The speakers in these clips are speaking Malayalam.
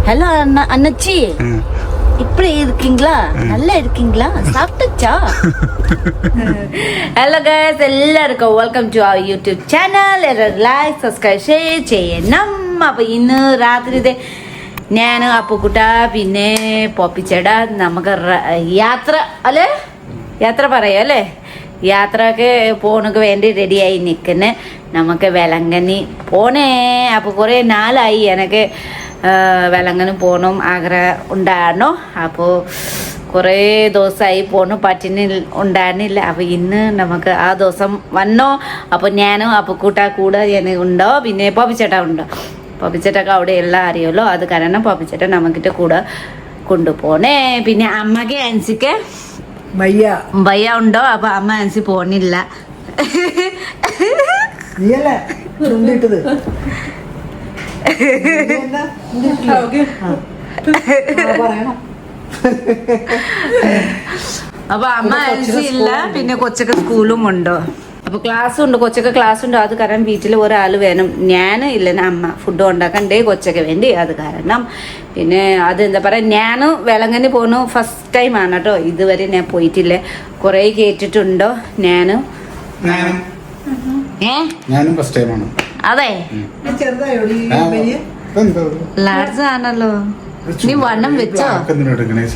ஹலோ அண்ணாச்சி, இப்படி இருக்கீங்களா? நல்லா இருக்கீங்களா? சாப்பிட்டுச்சா? ഹലോ ഗൈസ്, എല്ലാവർക്കും welcome to our YouTube channel. Like subscribe share ചെയ്യണം. അപ്പോൾ ഇന്ന് രാത്രി ഞാൻ അപ്പുക്കുട്ട പിന്നെ പോപ്പിച്ചേടാ നമുക്ക് യാത്ര അല്ലേ, യാത്ര പറയാം അല്ലേ, യാത്രക്ക് പോണക്ക് വേണ്ടി റെഡിയായി നിൽക്കുന്നത്. നമുക്ക് വേളങ്കണ്ണി പോണേ. അപ്പോൾ കുറേ നാളായി എനിക്ക് വേളങ്കണ്ണി പോകണം ആഗ്രഹം ഉണ്ടായിരുന്നു. അപ്പോൾ കുറേ ദിവസമായി പോണു, പറ്റിന് ഉണ്ടായിരുന്നില്ല. അപ്പോൾ ഇന്ന് നമുക്ക് ആ ദിവസം വന്നോ. അപ്പോൾ ഞാനും അപ്പുക്കുട്ട കൂടെ ഉണ്ടോ, പിന്നെ പോപ്പിച്ചേട്ടാ ഉണ്ടോ. പോപ്പിച്ചേട്ടൊക്കെ അവിടെ എല്ലാം അറിയുമല്ലോ, അത് കാരണം പോപ്പിച്ചേട്ട നമുക്കിട്ട് കൂടെ കൊണ്ടുപോണേ. പിന്നെ അമ്മക്ക് ആൻസിക്ക് ഭയ്യ ഉണ്ടോ. അപ്പൊ അമ്മ ആൻസി പോണില്ല. അപ്പൊ അമ്മ ആൻസി ഇല്ല. പിന്നെ കൊച്ചൊക്കെ സ്കൂളും ഉണ്ടോ. അപ്പോൾ ക്ലാസ്സും ഉണ്ട്, കൊച്ചൊക്കെ ക്ലാസ് ഉണ്ട്. അത് കാരണം വീട്ടിൽ ഒരാൾ വേണം. ഞാൻ ഇല്ലെന്ന അമ്മ ഫുഡ് ഉണ്ടാക്കണ്ടേ കൊച്ചൊക്കെ വേണ്ടി. അത് കാരണം പിന്നെ അതെന്താ പറയുക, ഞാൻ വേളങ്കണ്ണി പോണു ഫസ്റ്റ് ടൈം ആണ് കേട്ടോ. ഇതുവരെ ഞാൻ പോയിട്ടില്ല. കുറേ കേട്ടിട്ടുണ്ടോ ഞാനും ഫസ്റ്റ് ടൈമാണ്. അതെ, ലാർജ് ആണല്ലോ. നീ വണ്ണം വെച്ചോ?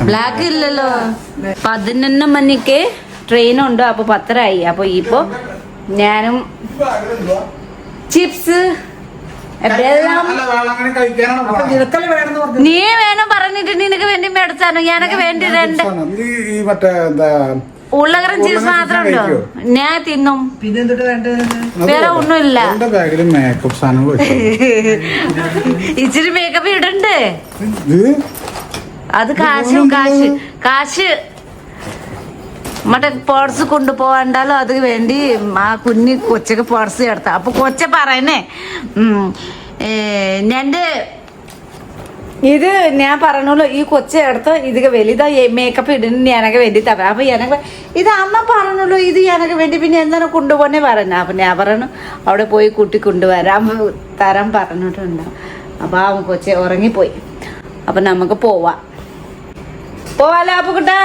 ബ്ലാക്ക് ഇല്ലല്ലോ. 11 മണിക്ക് ട്രെയിനുണ്ട്. അപ്പോൾ 10 അപ്പോൾ ഇപ്പോൾ ഞാനും ചിപ്സ് നീ വേണം പറഞ്ഞിട്ട് നിനക്ക് വേണ്ടി മേടിച്ചാനോ? ഞാനൊക്കെ വേണ്ടി ഉള്ളകരം ചിപ്സ് മാത്രം ഉണ്ടോ? ഞാൻ തിന്നും, വേറെ ഒന്നുമില്ല. ഇച്ചിരി മേക്കപ്പ് ഇടണ്ടേ? അത് കാശ് മറ്റേ പേഴ്സ് കൊണ്ടുപോകണ്ടല്ലോ. അത് വേണ്ടി ആ കുഞ്ഞി കൊച്ചൊക്കെ പേഴ്സ് എടുത്ത. അപ്പൊ കൊച്ച പറയുന്നേ എൻ്റെ ഇത് ഞാൻ പറഞ്ഞോളൂ, ഈ കൊച്ച എടുത്ത് ഇതൊക്കെ വലുതാ മേക്കപ്പ് ഇടുന്ന ഞാനൊക്കെ വേണ്ടി തരാം. അപ്പൊ ഞാനൊക്കെ ഇത് അമ്മ പറഞ്ഞോളൂ, ഇത് ഞാനൊക്കെ വേണ്ടി പിന്നെ എന്താണ് കൊണ്ടുപോന്നെ പറഞ്ഞു. അപ്പൊ ഞാൻ പറഞ്ഞു അവിടെ പോയി കൂട്ടി കൊണ്ടുവരാൻ തരാൻ പറഞ്ഞിട്ടുണ്ട്. അപ്പൊ ആ കൊച്ച ഉറങ്ങിപ്പോയി. അപ്പൊ നമുക്ക് പോവാലോ അപ്പുക്കുട്ടാ.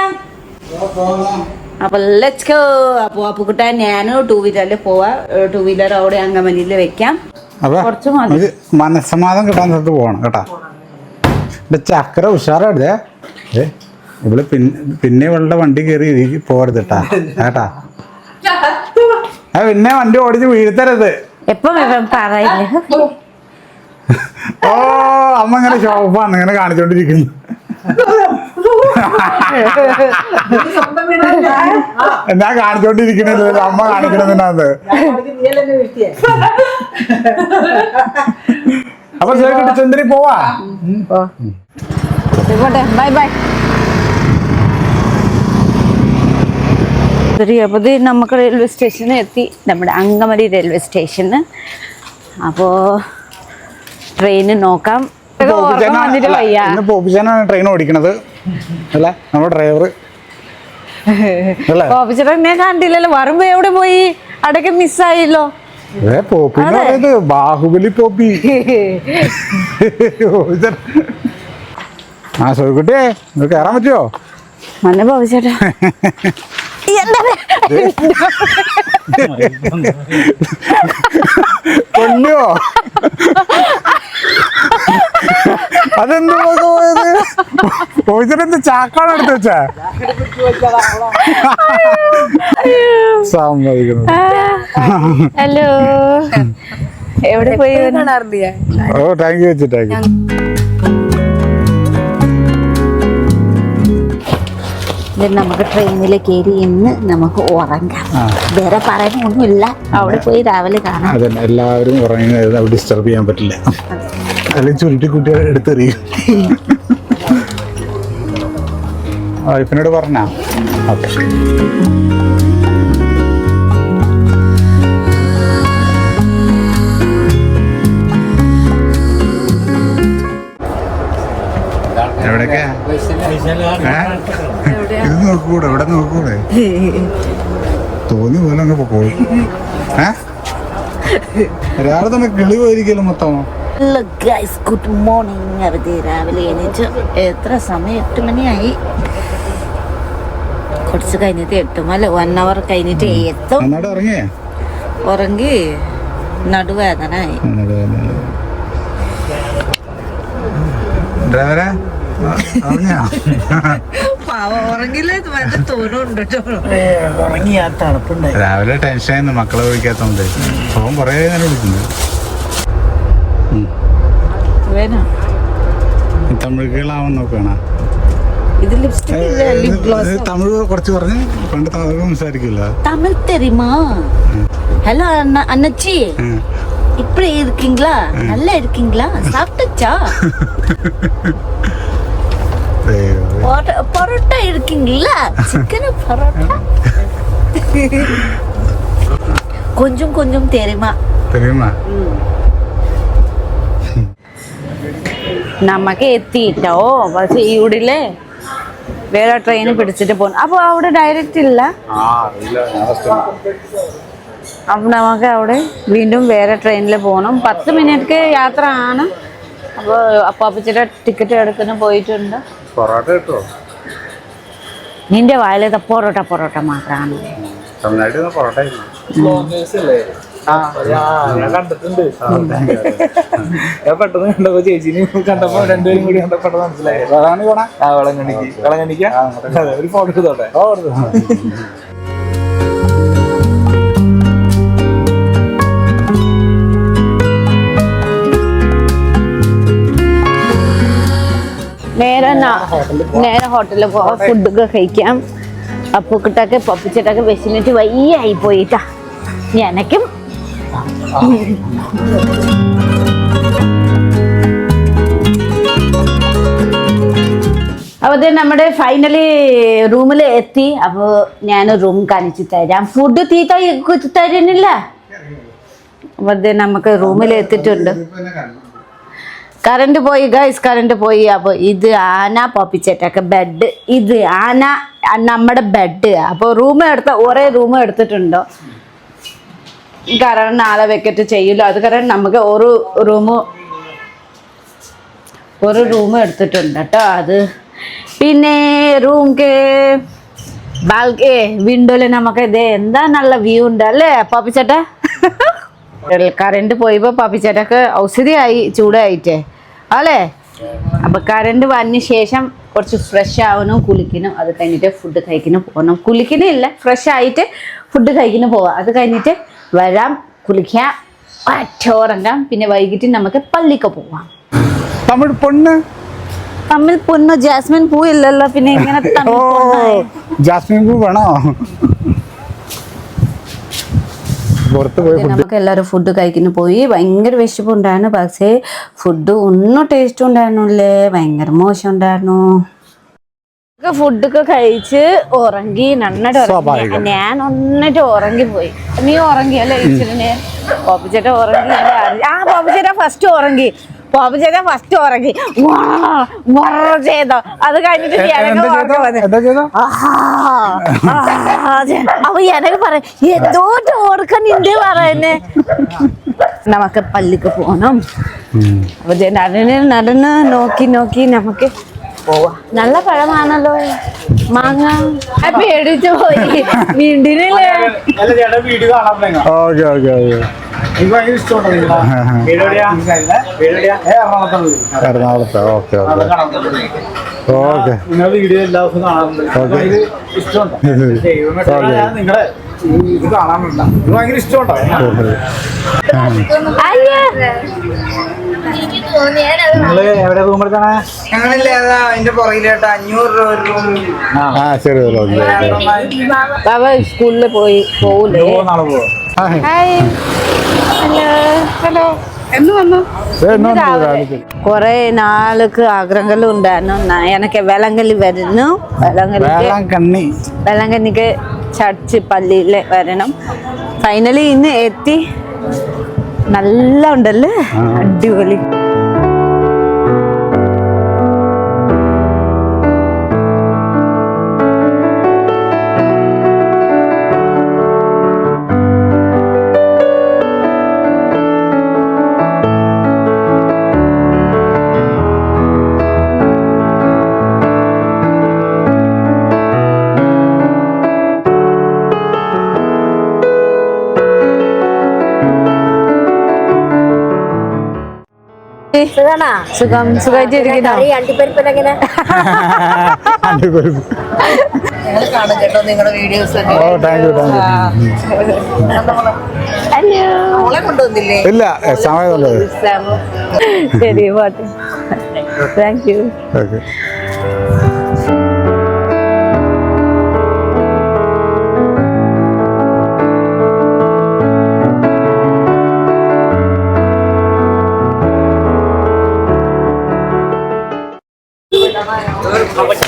അപ്പൊ ലെറ്റ്സ് ഗോ. അപ്പൊ അപ്പുക്കുട്ട ഞാനും 2 വീലറിൽ പോവാ. 2 വീലർ അവിടെ അങ്കമനിയിൽ വെക്കാം. കുറച്ച് മനസ്സമാധാനം കിട്ടാൻ സ്ഥലത്ത് പോകണം കേട്ടാ. ചക്കര ഉഷാറാടേ. ഇവിടെ പിന്നെ ഇവളുടെ വണ്ടി കയറി പോകരുത് കേട്ടാ. കേട്ടാ, പിന്നെ വണ്ടി ഓടിച്ച് വീഴ്ത്തരുത്. എപ്പം പറയില്ല. ഓ അമ്മ ഇങ്ങനെ ഷോപ്പാണ് ഇങ്ങനെ കാണിച്ചോണ്ടിരിക്കുന്നു. എന്നാ കാണിച്ചോണ്ടിരിക്കണല്ലോ അമ്മ കാണിക്കണതിനകത്ത്. അപ്പൊ ചന്ദ്രി പോവാ. Bye bye. അപ്പോൾ നമുക്ക് റെയിൽവേ സ്റ്റേഷനിൽ എത്തി, നമ്മുടെ അങ്കമാലി റെയിൽവേ സ്റ്റേഷന്. അപ്പോൾ ട്രെയിന് നോക്കാം. പോപ്പിച്ചാനാണ് ട്രെയിൻ ഓടിക്കണത് അല്ലേ, നമ്മുടെ ഡ്രൈവർ. പോപ്പിച്ചേട്ടനെ കണ്ടില്ലല്ലോ, വരുമ്പോ എവിടെ പോയി? അടക്കം മിസ്സായില്ലോ. ബാഹുബലി പോപ്പി. ആ സോയിക്കുട്ടിയെ കയറാൻ പറ്റുമോ? മന്നെ പോപ്പിച്ചേട്ടാ കൊല്ലോ. അതെന്ത് പോയത്? പോയിച്ചിട്ട് ചാക്കാണ് എടുത്ത് വെച്ചാ സമ്മതിക്കണം. ഹലോ, എവിടെ പോയി? ഓ താങ്ക് യു വെച്ചു, താങ്ക് യു. നമുക്ക് ട്രെയിനിൽ കയറി ഇന്ന് നമുക്ക് ഉറങ്ങാം. വേറെ പറയാനൊന്നുമില്ല. അവിടെ പോയി രാവിലെ കാണാം. അതെ, എല്ലാവരും ഉറങ്ങി ഡിസ്റ്റർബ് ചെയ്യാൻ പറ്റില്ല. അല്ലെങ്കിൽ ചുരുട്ടി കുട്ടി എടുത്തെറിയും. വൈഫിനോട് പറഞ്ഞാ ഓക്കെ. എവിടേക്കാ? ഇത് നോക്കൂടെ, ഇവിടെ നോക്കൂടെ? തോന്നി പോലെ അങ്ങ് പോയി. ഒരാളെ തന്നെ കിളി പോയിരിക്കല്ലോ മൊത്തം. Hello guys, good morning. അവധി രാവിലെ എണീറ്റ് എത്ര സമയം 8 മണിയായി. കുറച്ച് കഴിഞ്ഞിട്ട് 8 മണി 1 അവർ കഴിഞ്ഞിട്ട് എത്തും. ഉറങ്ങി നടുവേദനായി. രാവിലെ ടെൻഷൻ മക്കളെ വിളിക്കാത്തോണ്ട് ഫോൺ കൊറേ നേരം വിളിക്കുന്നു. തമിഴ് നോക്കണ ഇത് ലിപ്സ്റ്റിക് ഇല്ല, ലിപ് ഗ്ലോസ്. തമിഴ് കുറച്ച് പറഞ്ഞ് പണ്ട് തമിഴ് സംസാരിക്കില്ല. തമിഴ് தெரியுமா? ஹலோ அண்ணச்சி, இப்படி இருக்கீங்களா? நல்லா இருக்கீங்களா? சாப்பிட்டுச்சா? பரோட்டா இருக்கீங்களா? சிக்கன் பரோட்டா கொஞ்சம் கொஞ்சம் தெரியுமா? നമുക്ക് എത്തിയിട്ടോ. പക്ഷെ ഇവിടെ വേറെ ട്രെയിൻ പിടിച്ചിട്ട് പോകുന്നു. അപ്പോൾ അവിടെ ഡയറക്റ്റ് ഇല്ല. അപ്പം നമുക്ക് അവിടെ വീണ്ടും വേറെ ട്രെയിനിൽ പോകണം. 10 മിനിറ്റ് യാത്ര ആണ്. അപ്പോൾ അപ്പാപ്പച്ചിയുടെ ടിക്കറ്റ് എടുക്കുന്ന പോയിട്ടുണ്ട്. പൊറോട്ട കിട്ടുമോ? നിന്റെ വായിലത് പൊറോട്ട പൊറോട്ട മാത്രമാണ്. തമിഴ്നാട്ടിൽ പൊറോട്ട ഞാൻ കണ്ടിട്ടുണ്ട്. ഞാൻ പെട്ടെന്ന് കണ്ടപ്പോ ചേച്ചിനെ കണ്ടപ്പോ രണ്ടുപേരും കൂടി കണ്ടപ്പോ മനസ്സിലായി. വളങ്ങണിക്ക ഒരു ഫോട്ടോ എടുത്തോട്ടെ. നേരെ ഹോട്ടലിൽ പോവാം, ഫുഡൊക്കെ കഴിക്കാം. അപ്പൂക്കിട്ടൊക്കെ പപ്പിച്ചിട്ടൊക്കെ വിശന്നിട്ട് വയ്യായി പോയിട്ടാ. എനിക്കും അപ്പോൾ നമ്മുടെ ഫൈനലി റൂമിൽ എത്തി. അപ്പോൾ ഞാൻ റൂം കാണിച്ചു തരാം. ഫുഡ് തരുന്നില്ല. അപ്പോൾ നമുക്ക് റൂമിൽ എത്തിയിട്ടുണ്ട്. കറണ്ട് പോയി ഗൈസ്, കറണ്ട് പോയി. അപ്പോൾ ഇത് ആന പോപ്പിച്ചേട്ടൊക്കെ ബെഡ്, ഇത് ആന നമ്മുടെ ബെഡ്. അപ്പോൾ ഒരേ റൂം എടുത്തിട്ടുണ്ടോ? കാരണം നാളെ വെക്കറ്റ് ചെയ്യില്ല. അത് കാരണം നമുക്ക് ഒരു റൂം എടുത്തിട്ടുണ്ട് കേട്ടോ. അത് പിന്നെ വിൻഡോയില് നമുക്ക് ഇത് എന്താ നല്ല വ്യൂ ഉണ്ട് അല്ലേ പാപ്പിച്ചേട്ട? കറണ്ട് പോയപ്പോ പാപ്പിച്ചേട്ടക്ക് ഔഷധിയായി, ചൂടായിട്ടേ അല്ലേ. അപ്പൊ കറണ്ട് വന്ന ശേഷം കുറച്ച് ഫ്രഷ് ആവണം, കുളിക്കണം. അത് കഴിഞ്ഞിട്ട് ഫുഡ് കഴിക്കണം പോകണം. കുളിക്കണില്ല, ഫ്രഷ് ആയിട്ട് ഫുഡ് കഴിക്കണം പോവാം. അത് കഴിഞ്ഞിട്ട് വരാം, കുളിക്കാം, ഉറങ്ങാം. പിന്നെ വൈകിട്ട് നമുക്ക് പള്ളിക്ക് പോവാം. തമിഴ് പൊണ്ണ് ജാസ്മിൻ പൂ ഇല്ലല്ലോ, പിന്നെ ഇങ്ങനെ ജാസ്മിൻ പൂ വേണോ? നമുക്ക് എല്ലാവരും ഫുഡ് കഴിക്കുന്നു പോയി. ഭയങ്കര വിശപ്പുണ്ടായിരുന്നു. പക്ഷേ ഫുഡ് ഒന്നും ടേസ്റ്റ് ഉണ്ടായിരുന്നില്ലേ, ഭയങ്കര മോശം ഉണ്ടായിരുന്നു. ഫുഡൊക്കെ കഴിച്ച് ഉറങ്ങി, നന്നായിട്ട് ഉറങ്ങി. ഞാൻ ഒന്നിട്ട് ഉറങ്ങിപ്പോയി. നീ ഉറങ്ങിയല്ലേ ഇച്ചിരി നേരം? പോപ്പിച്ചേട്ട ഉറങ്ങി. പോപ്പിച്ചേട്ട ഫസ്റ്റ് ഉറങ്ങി. ചെയ്തോ. അത് കഴിഞ്ഞിട്ട് അപ്പൊ എനക്ക് പറയാം എന്തോ ഓർക്കാൻ നിന്റെ പറയുന്നേ. നമുക്ക് പള്ളിക്ക് പോകണം. അപ്പൊ നടന്ന് നോക്കി നമുക്ക് പോവാ. നല്ല പഴമാണല്ലോ മാങ്ങ. പേടിച്ചു പോയി വീണ്ടിനല്ലേ. എറണാകുളത്ത്. ഓക്കെ നിങ്ങളുടെ വീഡിയോ എല്ലാ ദിവസവും കാണാറുണ്ട്. ഇഷ്ടമുണ്ടോ? നിങ്ങളുടെ ഇത് കാണാറുണ്ടോ? ഇത് ഭയങ്കര ഇഷ്ടമുണ്ടോ? നിങ്ങള് എവിടെ റൂം എടുക്കണേ? ഞങ്ങളില്ലേ അതിന്റെ പുറകിലോട്ട് 500 രൂപ ഒരു റൂം. സ്കൂളിൽ പോവൂലേ? നാളെ പോവോ? ഹലോ, എന്ന് വന്നു? കൊറേ നാൾക്ക് ആഗ്രഹങ്ങളും ഉണ്ടായിരുന്നു. എനിക്ക് വേളങ്കണ്ണി വരുന്നു. വേളങ്കണ്ണിക്ക് ചർച്ച് പള്ളിയിൽ വരണം. ഫൈനലി ഇന്ന് എത്തി. നല്ല ഉണ്ടല്ലേ, അടിപൊളി. സുന്ദരി സുഖം സുഖമായിട്ടിരിക്കുന്നോ? കാണും കേട്ടോ നിങ്ങളുടെ വീഡിയോസ് ഒക്കെ. ഓ താങ്ക് യു ഹലോ മോളെ കൊണ്ടുവന്നില്ലേ? ഇല്ല സമയമുള്ളത്. ശരി പോട്ടെ. Thank you. ഓക്കെ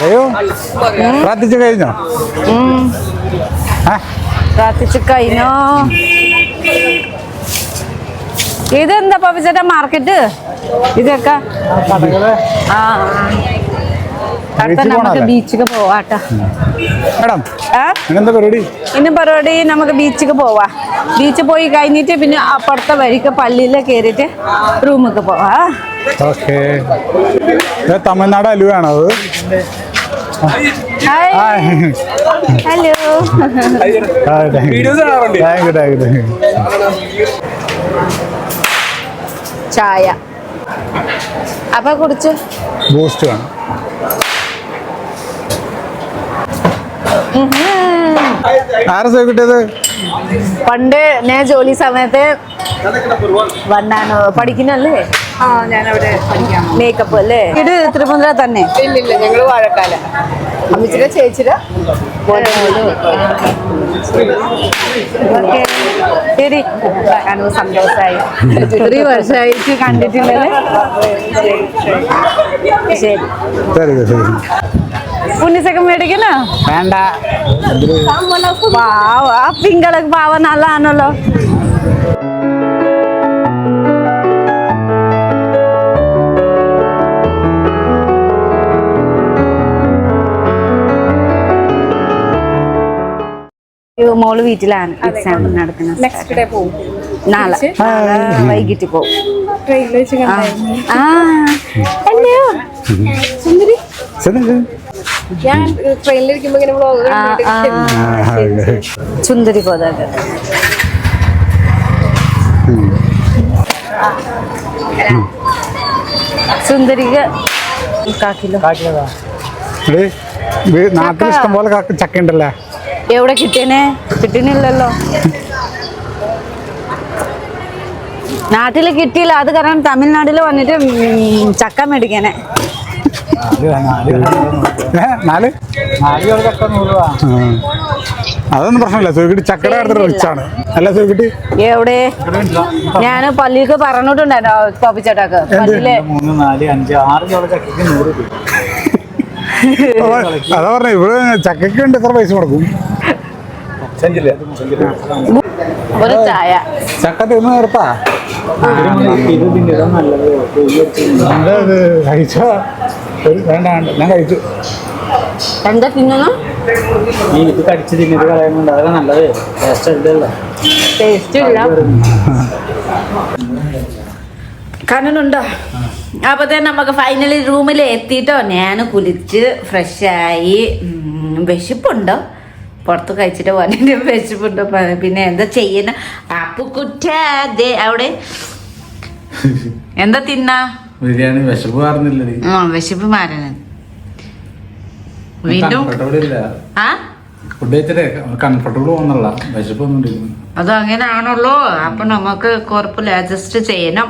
അയ്യോ പ്രാർത്ഥിച്ചു കഴിഞ്ഞോ? പ്രാർത്ഥിച്ചു കഴിഞ്ഞോ? ഇതെന്താ പപ്പിച്ചേട്ടാ മാർക്കറ്റ് ഇതൊക്കെ? ആ അടുത്ത നമുക്ക് ബീച്ചിക്ക് പോവാട്ടാ. മേഡം എന്താ പരിപാടി? ഇന്ന് പരിപാടി നമുക്ക് ബീച്ചിക്ക് പോവാ. ബീച്ചിൽ പോയി കഴിഞ്ഞിട്ട് പിന്നെ അപ്പുറത്തെ വഴിക്ക് പള്ളിയിൽ കയറിയിട്ട് റൂമിക്ക് പോവാ. ഓക്കെ തമിഴ്നാട് അലുവാണോ അത്? ഹലോ ചായ അപ്പൊ കുടിച്ചു. ബൂസ്റ്റ് വേണം. ആരാ സേവ് കിട്ടിയത്? പണ്ട് ഞാൻ ജോലി സമയത്ത് വണ്ണാണ് പഠിക്കുന്നല്ലേ? ഞാനവിടെ പഠിക്കാം. മേക്കപ്പ് അല്ലേ? ഇത് തിരുവനന്തപുരം തന്നെ? ഇല്ലില്ല, ഞങ്ങള് വാഴക്കാല. അമ്മച്ചിയുടെ ചേച്ചിയുടെ ശരി. സന്തോഷമായി. 3 വർഷമായിട്ട് കണ്ടിട്ടില്ലല്ലേ? ശരി. ഉണ്ണിസൊക്കെ മേടിക്കണോ? വേണ്ട. പാവ പിങ്കളൊക്കെ പാവ നല്ലതാണല്ലോ. മോള് വീട്ടിലാണ് എക്സാം നടക്കുന്നത്. നെക്സ്റ്റ് ഡേ പോകും. നാളെ വൈകിട്ട് പോകും. ട്രെയിനിൽ വെച്ച് ഹലോ സുന്ദരി. ഞാൻ ട്രെയിനിലിരിക്കുമ്പോ ഇങ്ങനെ വ്ളോഗ് സുന്ദരി പോതാക സുന്ദരിക്ക് കാക്കിലോ. നാട്ടിൽ ഇഷ്ടം പോലെ ചക്ക ഉണ്ടല്ലേ? എവിടെ കിട്ടിയനെ? കിട്ടുന്നില്ലല്ലോ. നാട്ടില് കിട്ടിയില്ല. അത് കാരണം തമിഴ്നാട്ടിൽ വന്നിട്ട് ചക്ക മേടിക്കണേ. അതൊന്നും പ്രശ്നമില്ല. സോയിക്കുട്ടി ചക്കട അടുത്തിട്ട് റിച്ചാണ് അല്ല സോയിക്കുട്ടി? എവിടെ? ഞാൻ പള്ളിക്ക് പറഞ്ഞിട്ടുണ്ടായിരുന്നു പോപ്പിച്ചേട്ടാക്ക്. പള്ളിയിലെ അതാ പറഞ്ഞ ഇവിടെ ചക്കയ്ക്ക് ഉണ്ട് എത്ര പൈസ കൊടുക്കും? ഒരു ചായ. ചക്ക തിന്ന് നിർത്താ കഴിച്ചോ? വേണ്ട ഞാൻ കഴിച്ചു. എന്താ തിന്നണോ? കടിച്ച് തിന്നിട്ട് കളയുന്നുണ്ട്. അതൊക്കെ നല്ലത്. ടേസ്റ്റ് ഇല്ല. കാണുന്നുണ്ടോ? അപ്പത്തേനും നമുക്ക് ഫൈനലി റൂമിൽ എത്തിയിട്ടോ. ഞാൻ കുളിച്ച് ഫ്രഷായി. വിശപ്പുണ്ടോ? പുറത്ത് കഴിച്ചിട്ട് വന്നിട്ട് വിശപ്പുണ്ടോ? പിന്നെ എന്താ ചെയ്യുന്ന അപ്പുക്കുട്ടേ അവിടെ എന്താ തിന്നാ? ബിരിയാണി. വിശപ്പ് മാറുന്നില്ല. വിശപ്പ് മാറാൻ വീണ്ടും ഫുഡ് കഴിച്ചിട്ടേ കംഫർട്ടബിൾ പോകുന്നുള്ള വിശപ്പൊന്നും. അത് അങ്ങനെയാണല്ലോ. അപ്പൊ നമുക്ക് കുഴപ്പമില്ല, അഡ്ജസ്റ്റ് ചെയ്യണം.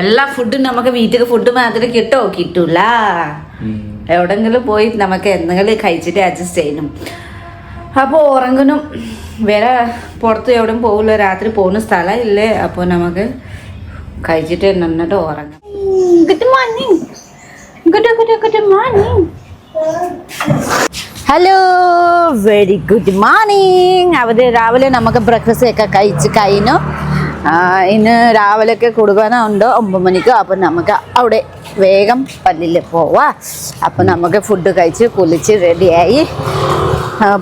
എല്ലാ ഫുഡും നമുക്ക് വീട്ടിൽ ഫുഡ് മാത്രമേ കിട്ടൂല. എവിടെങ്കിലും പോയി നമുക്ക് എന്തെങ്കിലും കഴിച്ചിട്ട് അഡ്ജസ്റ്റ് ചെയ്യണം. അപ്പോൾ ഉറങ്ങണം. വേറെ പുറത്ത് എവിടെയും പോകില്ല. രാത്രി പോകുന്ന സ്ഥലം ഇല്ലേ. അപ്പോൾ നമുക്ക് കഴിച്ചിട്ട് നന്നിട്ട് ഉറങ്ങാം. Good morning. Good morning. Hello very good morning. അവർ രാവിലെ നമുക്ക് ബ്രേക്ക്ഫാസ്റ്റ് ഒക്കെ കഴിച്ച് കഴിഞ്ഞു. ഇന്ന് രാവിലെയൊക്കെ കൊടുക്കാനുണ്ട് 9 മണിക്ക്. അപ്പം നമുക്ക് അവിടെ വേഗം പള്ളിയിൽ പോവാം. അപ്പം നമുക്ക് ഫുഡ് കഴിച്ച് കുളിച്ച് റെഡിയായി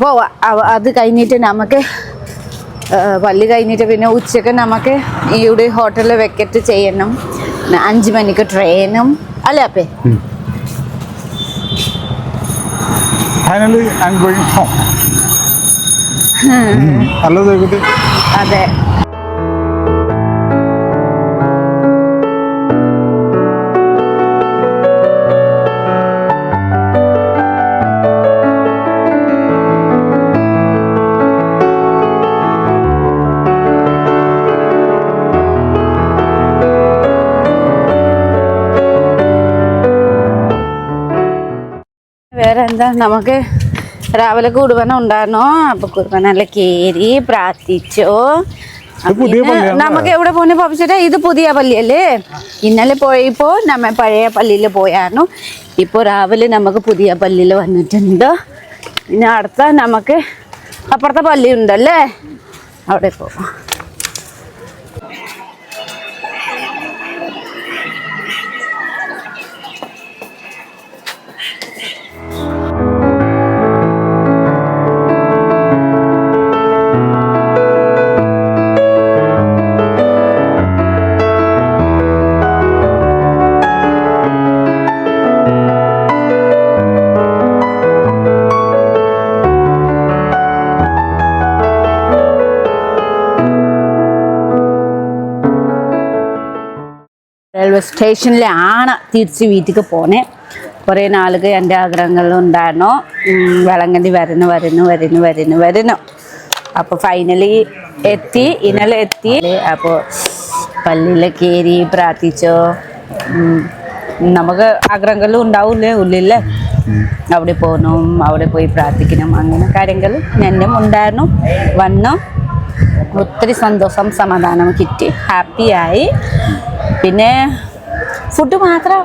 പോവാം. അത് കഴിഞ്ഞിട്ട് നമുക്ക് പള്ളി കഴിഞ്ഞിട്ട് പിന്നെ ഉച്ചക്ക് നമുക്ക് ഇവിടെ ഹോട്ടലിൽ വെക്കറ്റ് ചെയ്യണം. 5 മണിക്ക് ട്രെയിനും അല്ലേ അപ്പേ? Finally I am going home. Hello സോയിക്കുട്ടി. അതെ. വേറെ എന്താ നമുക്ക് രാവിലെ കുർബാന ഉണ്ടായിരുന്നോ അപ്പൊ കുർബാനെല്ലാം കേറി പ്രാർത്ഥിച്ചോ നമുക്ക് എവിടെ പോന്നെ പോപ്പിച്ചിട്ട് ഇത് പുതിയ പള്ളിയല്ലേ ഇന്നലെ പോയപ്പോ നമ്മ പഴയ പള്ളിയിൽ പോയായിരുന്നു ഇപ്പൊ രാവിലെ നമുക്ക് പുതിയ പള്ളിയിൽ വന്നിട്ടുണ്ട് പിന്നെ അടുത്ത നമുക്ക് അപ്പുറത്തെ പള്ളി ഉണ്ടല്ലേ അവിടെ പോവാം റെയിൽവേ സ്റ്റേഷനിലാണ് തിരിച്ച് വീട്ടിലേക്ക് പോണേ കുറേ നാളുകൾ എൻ്റെ ആഗ്രഹങ്ങളുണ്ടായിരുന്നു വേളങ്കണ്ണി വരുന്നു അപ്പോൾ ഫൈനലി എത്തി ഇന്നലെ എത്തി അപ്പോൾ പള്ളിയിൽ കയറി പ്രാർത്ഥിച്ചോ നമുക്ക് ആഗ്രഹങ്ങളും ഉണ്ടാവില്ലേ ഉള്ളിൽ അവിടെ പോകണം അവിടെ പോയി പ്രാർത്ഥിക്കണം അങ്ങനെ കാര്യങ്ങൾ എന്നും ഉണ്ടായിരുന്നു വന്നു ഒത്തിരി സന്തോഷം സമാധാനം കിട്ടി ഹാപ്പിയായി പിന്നെ ഫുഡ് മാത്രം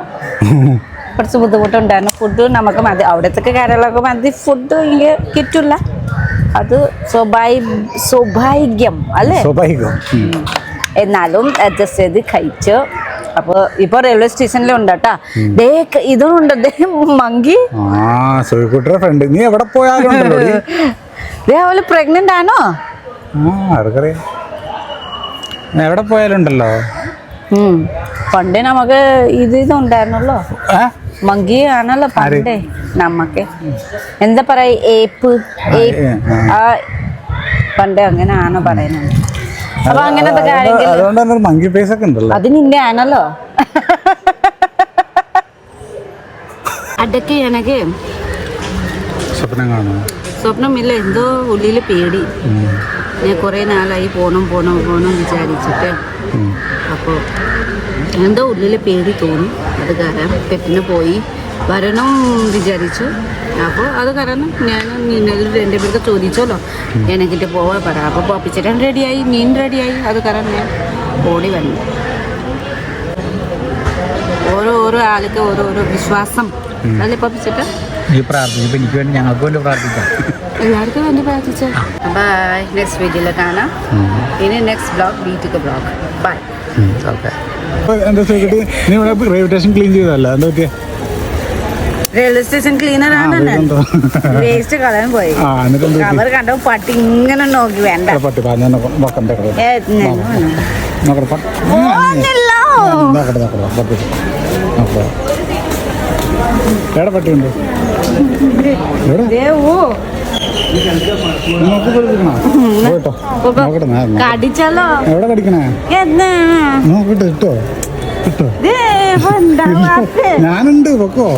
കുറച്ച് ബുദ്ധിമുട്ടുണ്ടായിരുന്നു ഫുഡ് നമുക്ക് മതി അവിടത്തൊക്കെ കാര്യങ്ങളൊക്കെ മതി ഫുഡ് ഇങ്ങനെ കിട്ടില്ല അത് സൗഭാഗ്യം അല്ലേ എന്നാലും അഡ്ജസ്റ്റ് ചെയ്ത് കഴിച്ചു അപ്പോൾ ഇപ്പോൾ റെയിൽവേ സ്റ്റേഷനിലുണ്ട് കേട്ടോ ദേ ഇതുണ്ട് ദേ മങ്കി ഫ്രണ്ട് നീ എവിടെ പോയാലും ദേ അവള് പ്രഗ്നന്റ് ആണോ എവിടെ പോയാലുണ്ടല്ലോ പണ്ടേ നമുക്ക് ഇതുണ്ടായിരുന്നല്ലോ മങ്കി ആണല്ലോ പണ്ടേ നമ്മക്ക് എന്താ പറയാ ഏപ്പ് ആ പണ്ടേ അങ്ങനെ ആണോ പറയുന്നത് അപ്പൊ അങ്ങനത്തെ കാര്യങ്ങൾ അത് നിന്റെ ആണല്ലോ അടക്കെ എനക്ക് സ്വപ്നമില്ല എന്തോ ഉള്ളിൽ പേടി ഞാൻ കുറേ നാളായി പോണം വിചാരിച്ചിട്ട് അപ്പോൾ എന്തോ ഉള്ളിൽ പേടി തോന്നി അത് കാരണം പെട്ടെന്ന് പോയി വരണം വിചാരിച്ചു അപ്പോൾ അത് കാരണം ഞാൻ നിന്നോട് എൻ്റെ പേർക്ക് ചോദിച്ചല്ലോ എനിക്കിട്ട് പോവാൻ പറ അപ്പോൾ പോപ്പിച്ചേട്ടൻ റെഡിയായി മീൻ റെഡിയായി അത് കാരണം ഞാൻ ഓടി വന്നു ഓരോ ആൾക്ക് ഓരോരോ വിശ്വാസം അല്ലേ പോപ്പിച്ചേട്ടൻ എല്ലാവർക്കും വേണ്ടി പ്രാർത്ഥിച്ചു ബൈ നെക്സ്റ്റ് വീഡിയോയിൽ കാണാം ഇനി നെക്സ്റ്റ് ബ്ലോഗ് വീട്ടിക്ക് blog by railway station cleaner ആണ് വേസ്റ്റ് കളയാൻ പോയി അവർ കണ്ടോ പട്ടി ഇങ്ങനെ നോക്കി വേണ്ട പട്ടിയുണ്ട് കടിച്ചാലോ എവിടെ കടിക്കണേ നോക്കട്ടെ ഇട്ടോ കിട്ടോ ഞാനുണ്ട് പൊക്കോ